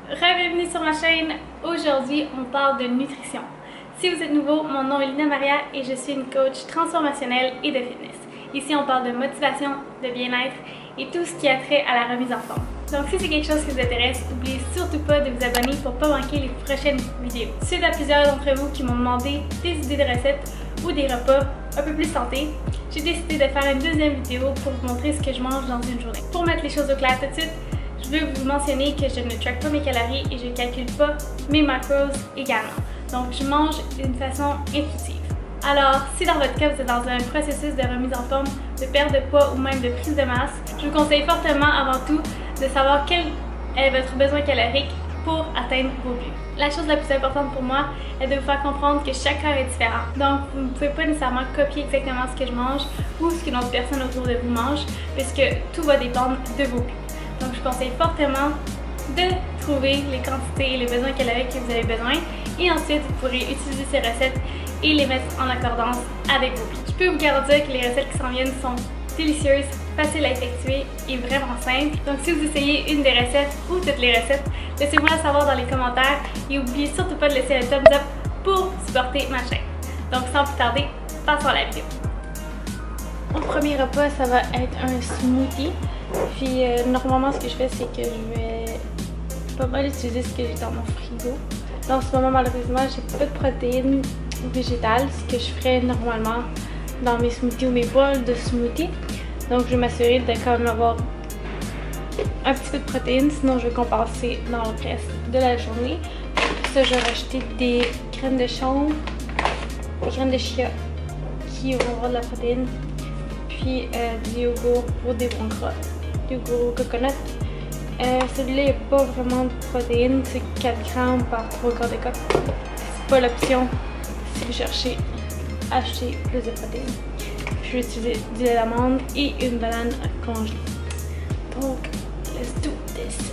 Bienvenue sur ma chaîne. Aujourd'hui, on parle de nutrition. Si vous êtes nouveau, mon nom est Lina Maria et je suis une coach transformationnelle et de fitness. Ici, on parle de motivation, de bien-être et tout ce qui a trait à la remise en forme. Donc si c'est quelque chose qui vous intéresse, n'oubliez surtout pas de vous abonner pour ne pas manquer les prochaines vidéos. Suite à plusieurs d'entre vous qui m'ont demandé des idées de recettes ou des repas un peu plus santé, j'ai décidé de faire une deuxième vidéo pour vous montrer ce que je mange dans une journée. Pour mettre les choses au clair tout de suite, je veux vous mentionner que je ne traque pas mes calories et je ne calcule pas mes macros également. Donc je mange d'une façon intuitive. Alors, si dans votre cas vous êtes dans un processus de remise en forme, de perte de poids ou même de prise de masse, je vous conseille fortement avant tout de savoir quel est votre besoin calorique pour atteindre vos buts. La chose la plus importante pour moi est de vous faire comprendre que chaque corps est différent. Donc, vous ne pouvez pas nécessairement copier exactement ce que je mange ou ce qu'une autre personne autour de vous mange, puisque tout va dépendre de vos buts. Donc, je conseille fortement de trouver les quantités et les besoins caloriques que vous avez besoin et ensuite, vous pourrez utiliser ces recettes et les mettre en accordance avec vos buts. Je peux vous garantir que les recettes qui s'en viennent sont délicieuses, faciles à effectuer et vraiment simples. Donc, si vous essayez une des recettes ou toutes les recettes, laissez-moi le savoir dans les commentaires et n'oubliez surtout pas de laisser un thumbs up pour supporter ma chaîne. Donc, sans plus tarder, passons à la vidéo. Mon premier repas, ça va être un smoothie. Puis normalement ce que je fais c'est que je vais pas mal utiliser ce que j'ai dans mon frigo. Là en ce moment malheureusement j'ai pas de protéines végétales, ce que je ferais normalement dans mes smoothies ou mes bols de smoothie. Donc je vais m'assurer de quand même avoir un petit peu de protéines, sinon je vais compenser dans le reste de la journée. Pour ça je vais rajouter des graines de chanvre, des graines de chia qui vont avoir de la protéine, puis du yogourt pour des bons gras. Yogourt coconut. Celui-là, il n'y a pas vraiment de protéines, c'est 4 grammes par 3 quarts de cup. C'est pas l'option si vous cherchez à acheter plus de protéines. Je vais utiliser du lait d'amande et une banane congelée. Donc, let's do this!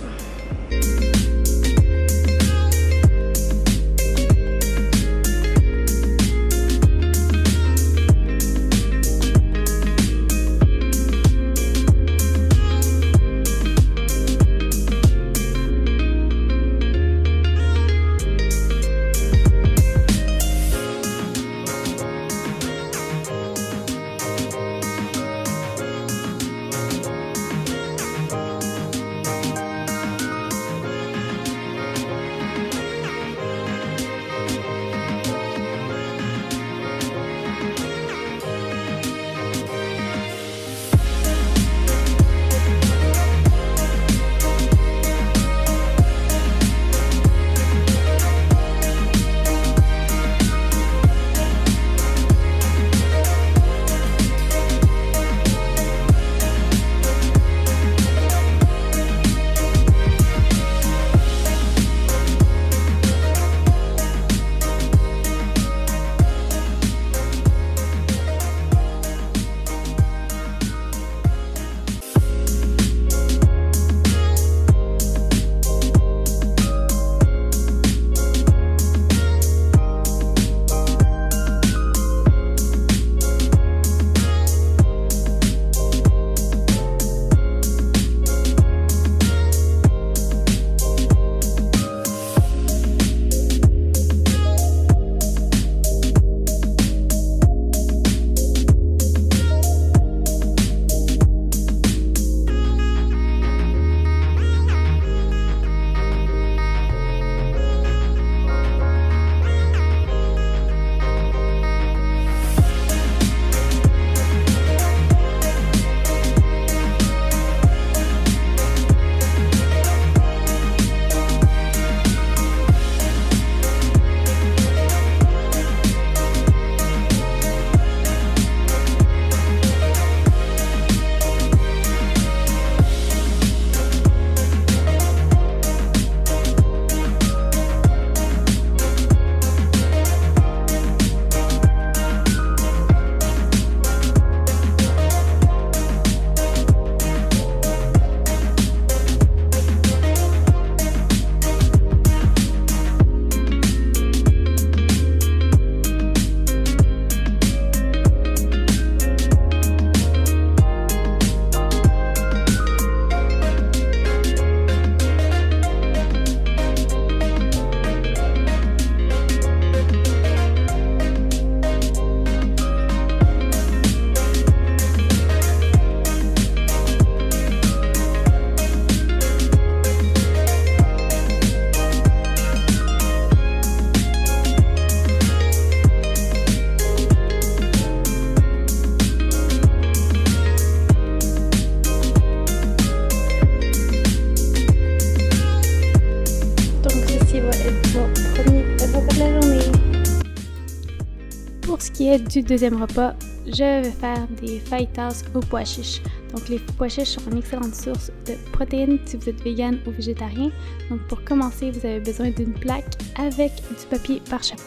qui est du deuxième repas, je vais faire des fajitas aux pois chiches. Donc les pois chiches sont une excellente source de protéines si vous êtes vegan ou végétarien. Donc pour commencer, vous avez besoin d'une plaque avec du papier parchemin.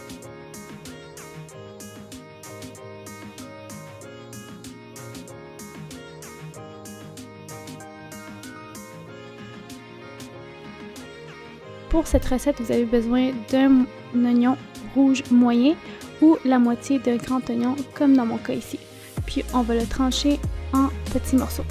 Pour cette recette, vous avez besoin d'un oignon rouge moyen ou la moitié d'un grand oignon comme dans mon cas ici. Puis on va le trancher en petits morceaux.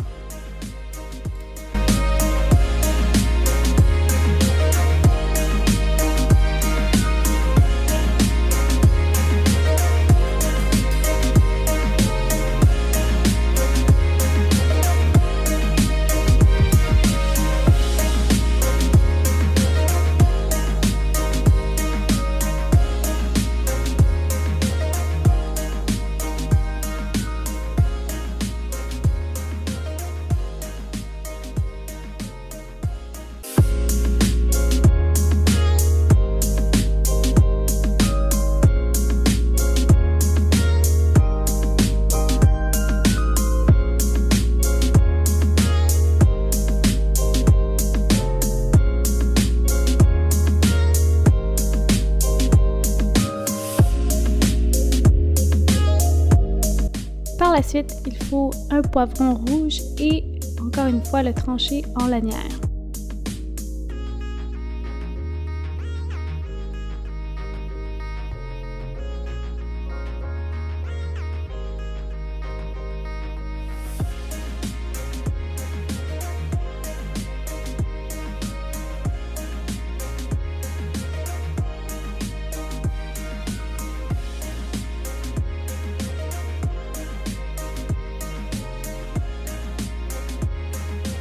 Par la suite, il faut un poivron rouge et encore une fois le trancher en lanières.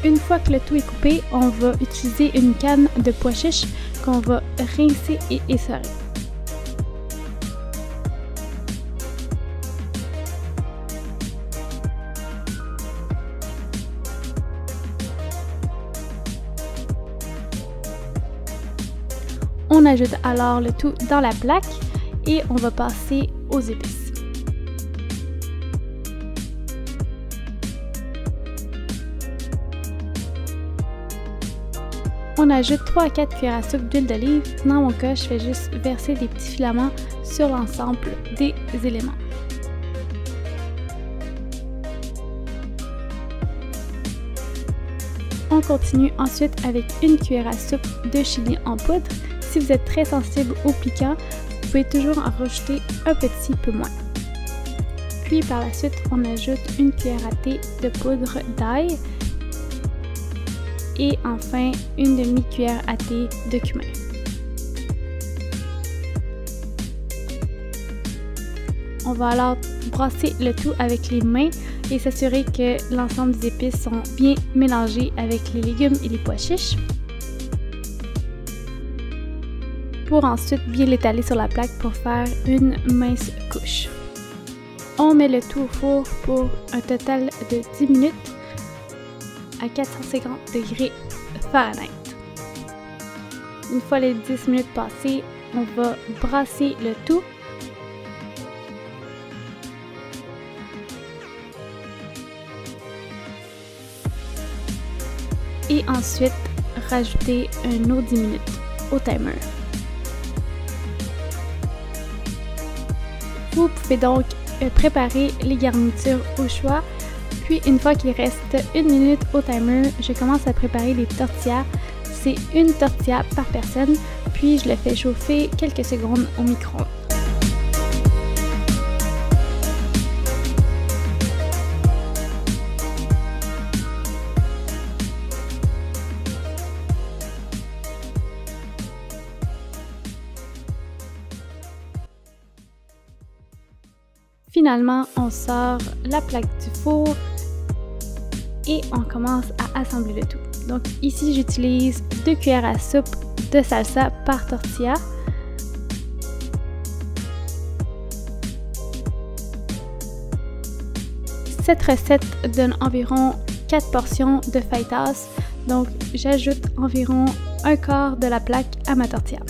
Une fois que le tout est coupé, on va utiliser une canne de pois chiches qu'on va rincer et essorer. On ajoute alors le tout dans la plaque et on va passer aux épices. On ajoute 3 à 4 cuillères à soupe d'huile d'olive. Dans mon cas, je fais juste verser des petits filaments sur l'ensemble des éléments. On continue ensuite avec une cuillère à soupe de chili en poudre. Si vous êtes très sensible au piquant, vous pouvez toujours en rajouter un petit peu moins. Puis par la suite, on ajoute une cuillère à thé de poudre d'ail. Et enfin, une demi-cuillère à thé de cumin. On va alors brasser le tout avec les mains et s'assurer que l'ensemble des épices sont bien mélangées avec les légumes et les pois chiches. Pour ensuite bien l'étaler sur la plaque pour faire une mince couche. On met le tout au four pour un total de 10 minutes. À 450 degrés Fahrenheit. Une fois les 10 minutes passées, on va brasser le tout. Et ensuite, rajouter un autre 10 minutes au timer. Vous pouvez donc préparer les garnitures au choix. Puis une fois qu'il reste 1 minute au timer, je commence à préparer les tortillas. C'est une tortilla par personne, puis je le fais chauffer quelques secondes au micro-ondes. Finalement, on sort la plaque du four et on commence à assembler le tout. Donc ici, j'utilise 2 cuillères à soupe de salsa par tortilla. Cette recette donne environ 4 portions de fajitas, donc j'ajoute environ un quart de la plaque à ma tortilla.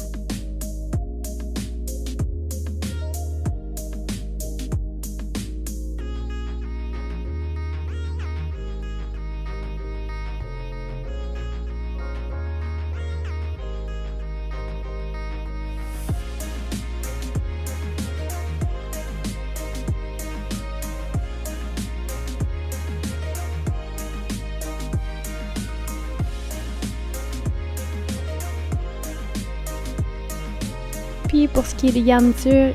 Puis pour ce qui est des garnitures,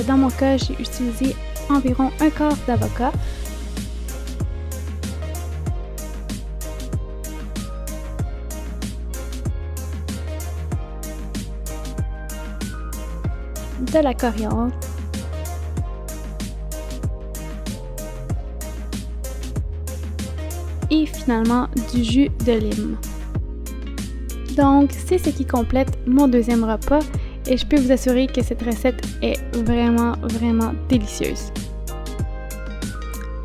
dans mon cas, j'ai utilisé environ un quart d'avocat. De la coriandre. Et finalement du jus de lime. Donc c'est ce qui complète mon deuxième repas et je peux vous assurer que cette recette est vraiment délicieuse.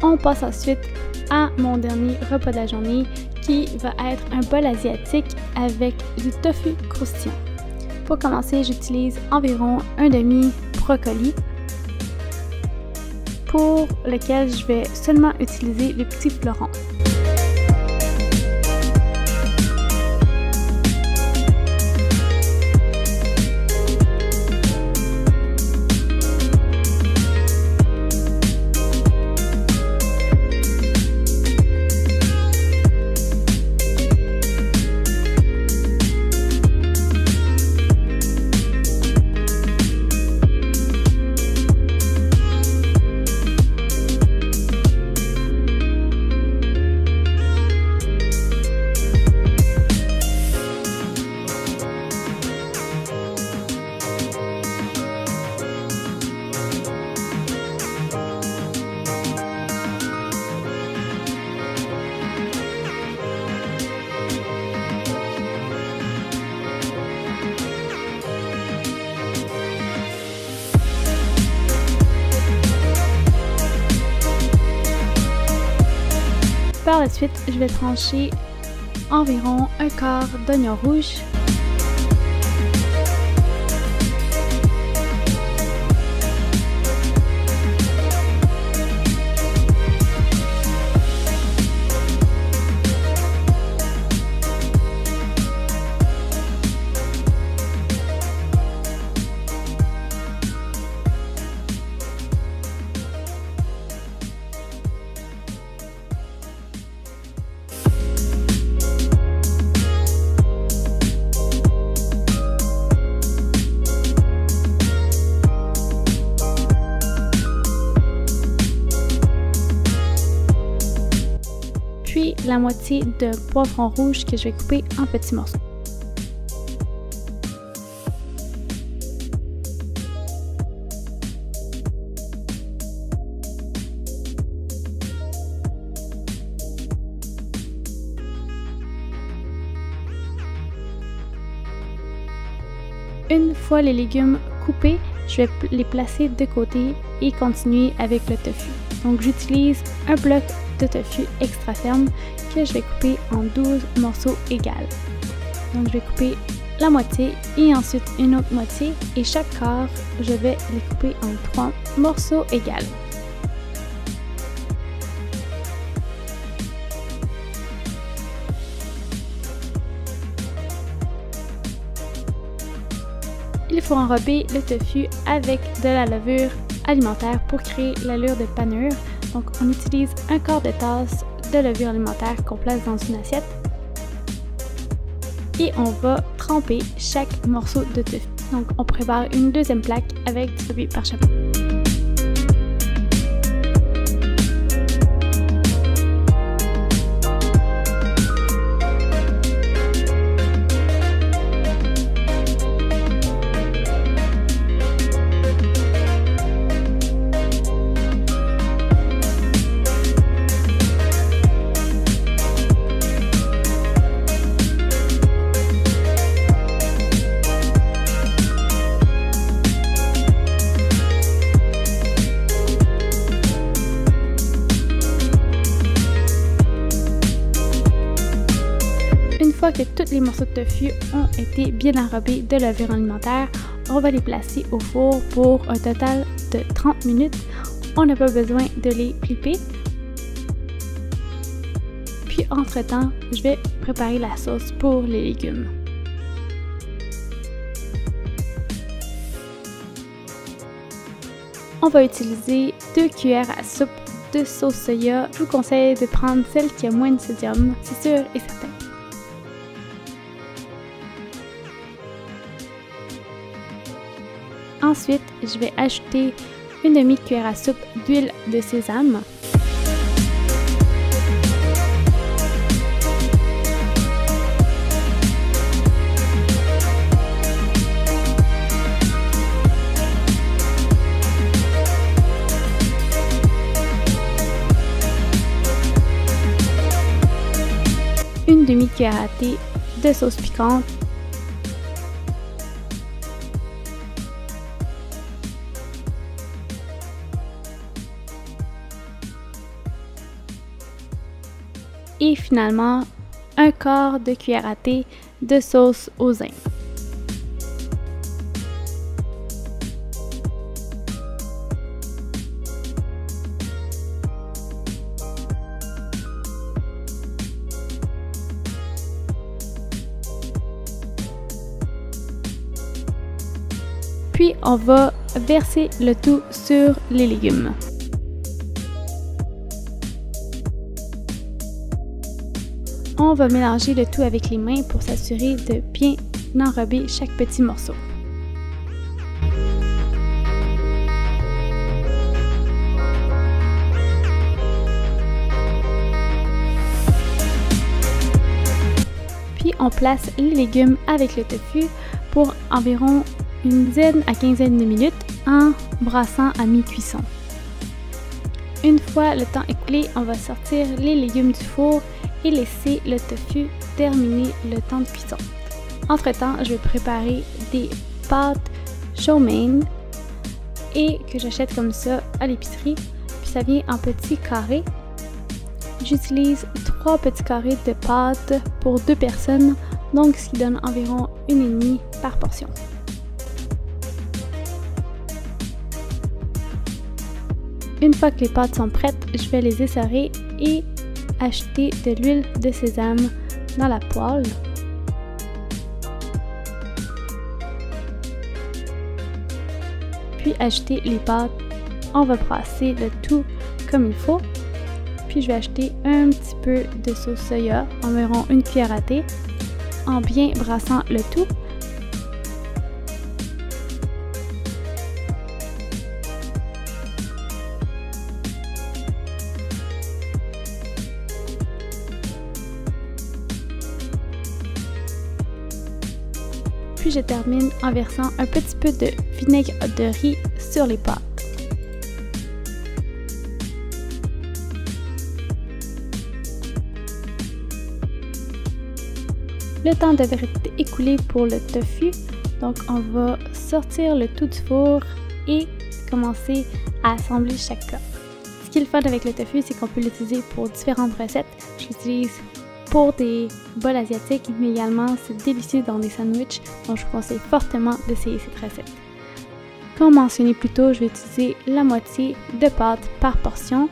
On passe ensuite à mon dernier repas de la journée qui va être un bol asiatique avec du tofu croustillant. Pour commencer, j'utilise environ un demi brocoli pour lequel je vais seulement utiliser le petit fleuron. Par la suite, je vais trancher environ un quart d'oignon rouge. Puis la moitié de poivron rouge que je vais couper en petits morceaux. Une fois les légumes coupés, je vais les placer de côté et continuer avec le tofu. Donc j'utilise un bloc de tofu extra ferme que je vais couper en 12 morceaux égaux. Donc je vais couper la moitié et ensuite une autre moitié et chaque quart, je vais les couper en 3 morceaux égaux. Il faut enrober le tofu avec de la levure alimentaire pour créer l'allure de panure. Donc on utilise un quart de tasse de levure alimentaire qu'on place dans une assiette. Et on va tremper chaque morceau de tofu. Donc on prépare une deuxième plaque avec du tofu parchemin. Une fois que tous les morceaux de tofu ont été bien enrobés de levure alimentaire, on va les placer au four pour un total de 30 minutes. On n'a pas besoin de les flipper. Puis entre-temps, je vais préparer la sauce pour les légumes. On va utiliser 2 cuillères à soupe de sauce soya. Je vous conseille de prendre celle qui a moins de sodium, c'est sûr et certain. Ensuite, je vais ajouter une demi-cuillère à soupe d'huile de sésame. Une demi-cuillère à thé de sauce piquante. Et finalement, un quart de cuillère à thé de sauce au zinc. Puis on va verser le tout sur les légumes. On va mélanger le tout avec les mains pour s'assurer de bien enrober chaque petit morceau. Puis on place les légumes avec le tofu pour environ une dizaine à quinzaine de minutes en brassant à mi-cuisson. Une fois le temps écoulé, on va sortir les légumes du four et laisser le tofu terminer le temps de cuisson. Entre-temps, je vais préparer des pâtes chow mein et que j'achète comme ça à l'épicerie. Puis ça vient en petits carrés. J'utilise 3 petits carrés de pâtes pour 2 personnes, donc ce qui donne environ 1,5 par portion. Une fois que les pâtes sont prêtes, je vais les essorer et ajouter de l'huile de sésame dans la poêle. Puis ajouter les pâtes. On va brasser le tout comme il faut. Puis je vais ajouter un petit peu de sauce soya, environ une cuillère à thé, en bien brassant le tout. Puis je termine en versant un petit peu de vinaigre de riz sur les pâtes. Le temps devrait être écoulé pour le tofu, donc on va sortir le tout du four et commencer à assembler chaque plat. Ce qui est le fun avec le tofu, c'est qu'on peut l'utiliser pour différentes recettes. Je l'utilise pour des bols asiatiques, mais également c'est délicieux dans des sandwichs, donc je vous conseille fortement d'essayer cette recette. Comme mentionné plus tôt, je vais utiliser la moitié de pâte par portion.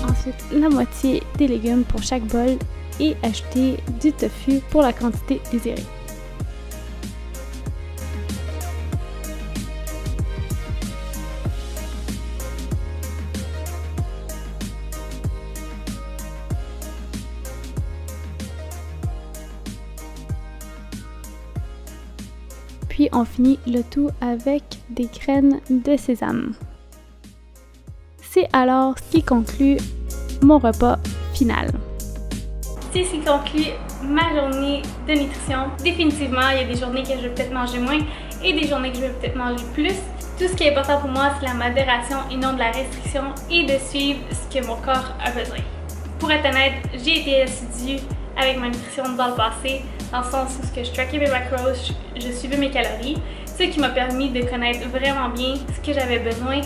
Ensuite, la moitié des légumes pour chaque bol et ajouter du tofu pour la quantité désirée. Puis on finit le tout avec des graines de sésame. C'est alors ce qui conclut mon repas final. C'est ce qui conclut ma journée de nutrition. Définitivement, il y a des journées que je vais peut-être manger moins et des journées que je vais peut-être manger plus. Tout ce qui est important pour moi, c'est la modération et non de la restriction et de suivre ce que mon corps a besoin. Pour être honnête, j'ai été assidue avec ma nutrition dans le passé, dans le sens où je traquais mes macros, je suivais mes calories, ce qui m'a permis de connaître vraiment bien ce que j'avais besoin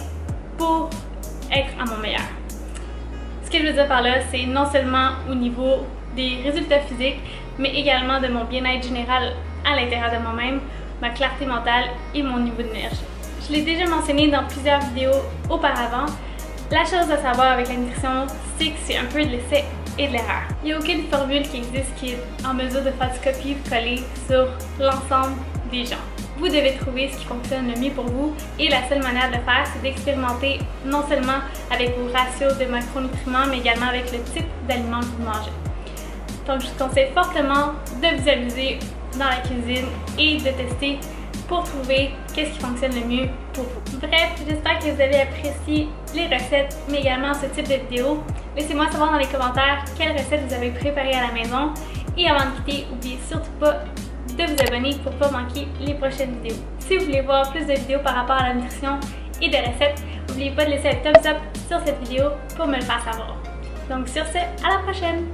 pour être à mon meilleur. Ce que je veux dire par là, c'est non seulement au niveau des résultats physiques, mais également de mon bien-être général à l'intérieur de moi-même, ma clarté mentale et mon niveau d'énergie. Je l'ai déjà mentionné dans plusieurs vidéos auparavant, la chose à savoir avec la nutrition, c'est que c'est un peu de l'essai et de l'erreur. Il n'y a aucune formule qui existe qui est en mesure de faire du copier-coller sur l'ensemble des gens. vous devez trouver ce qui fonctionne le mieux pour vous et la seule manière de le faire, c'est d'expérimenter non seulement avec vos ratios de macronutriments, mais également avec le type d'aliments que vous mangez. Donc, je vous conseille fortement de vous amuser dans la cuisine et de tester pour trouver qu'est-ce qui fonctionne le mieux pour vous. Bref, j'espère que vous avez apprécié les recettes, mais également ce type de vidéo. Laissez-moi savoir dans les commentaires quelles recettes vous avez préparées à la maison. Et avant de quitter, n'oubliez surtout pas de vous abonner pour ne pas manquer les prochaines vidéos. Si vous voulez voir plus de vidéos par rapport à la nutrition et de recettes, n'oubliez pas de laisser un thumbs up sur cette vidéo pour me le faire savoir. Donc sur ce, à la prochaine!